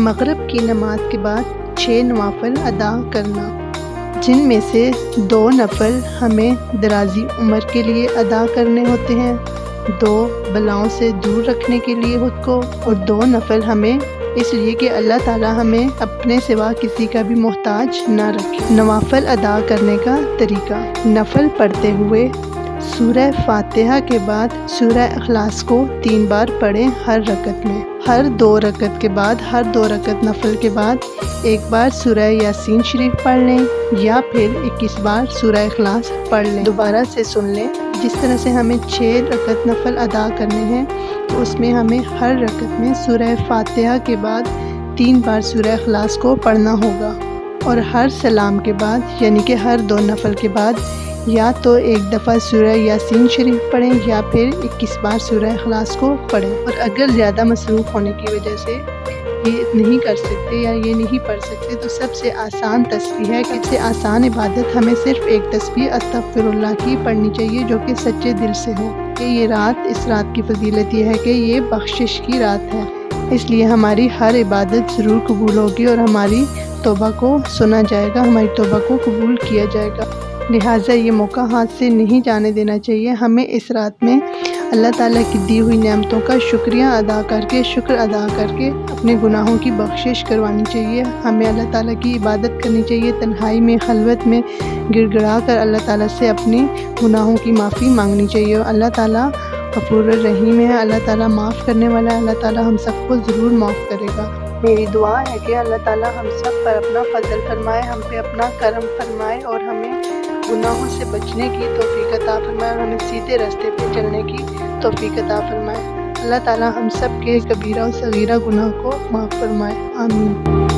مغرب کی نماز کے بعد 6 نوافل ادا کرنا، جن میں سے 2 نفل ہمیں درازی عمر کے لیے ادا کرنے ہوتے ہیں، 2 بلاؤں سے دور رکھنے کے لیے خود کو، اور 2 نفل ہمیں اس لیے کہ اللہ تعالیٰ ہمیں اپنے سوا کسی کا بھی محتاج نہ رکھے۔ نوافل ادا کرنے کا طریقہ: نفل پڑھتے ہوئے سورہ فاتحہ کے بعد سورہ اخلاص کو 3 بار پڑھیں ہر رکعت میں۔ ہر 2 رکعت کے بعد، ہر 2 رکعت نفل کے بعد 1 بار سورہ یاسین شریف پڑھ لیں یا پھر 21 بار سورہ اخلاص پڑھ لیں۔ دوبارہ سے سن لیں، جس طرح سے ہمیں 6 رکعت نفل ادا کرنے ہیں تو اس میں ہمیں ہر رکعت میں سورہ فاتحہ کے بعد 3 بار سورہ اخلاص کو پڑھنا ہوگا، اور ہر سلام کے بعد یعنی کہ ہر 2 نفل کے بعد یا تو 1 دفعہ سورہ یاسین شریف پڑھیں یا پھر 21 بار سورہ اخلاص کو پڑھیں۔ اور اگر زیادہ مصروف ہونے کی وجہ سے یہ نہیں کر سکتے یا یہ نہیں پڑھ سکتے تو سب سے آسان تسبیح ہے، سب سے آسان عبادت ہمیں صرف 1 تسبیح استغفر اللہ کی پڑھنی چاہیے جو کہ سچے دل سے ہو، کہ یہ رات، اس رات کی فضیلت یہ ہے کہ یہ بخشش کی رات ہے، اس لیے ہماری ہر عبادت ضرور قبول ہوگی اور ہماری توبہ کو سنا جائے گا، ہماری توبہ کو قبول کیا جائے گا۔ لہٰذا یہ موقع ہاتھ سے نہیں جانے دینا چاہیے۔ ہمیں اس رات میں اللہ تعالیٰ کی دی ہوئی نعمتوں کا شکر ادا کر کے اپنے گناہوں کی بخشش کروانی چاہیے۔ ہمیں اللہ تعالیٰ کی عبادت کرنی چاہیے، تنہائی میں، خلوت میں گڑ گڑا کر اللہ تعالیٰ سے اپنے گناہوں کی معافی مانگنی چاہیے۔ اور اللہ تعالیٰ غفور الرحیم ہے، اللہ تعالیٰ معاف کرنے والا ہے، اللہ تعالیٰ ہم سب کو ضرور معاف کرے گا۔ میری دعا ہے کہ اللہ تعالیٰ ہم سب پر اپنا فضل فرمائے، ہم پہ اپنا کرم فرمائے اور ہمیں گناہوں سے بچنے کی توفیق عطا فرمائے اور ہمیں سیدھے راستے پہ چلنے کی توفیق عطا فرمائے۔ اللہ تعالیٰ ہم سب کے کبیرہ و صغیرہ گناہ کو معاف فرمائے، آمین۔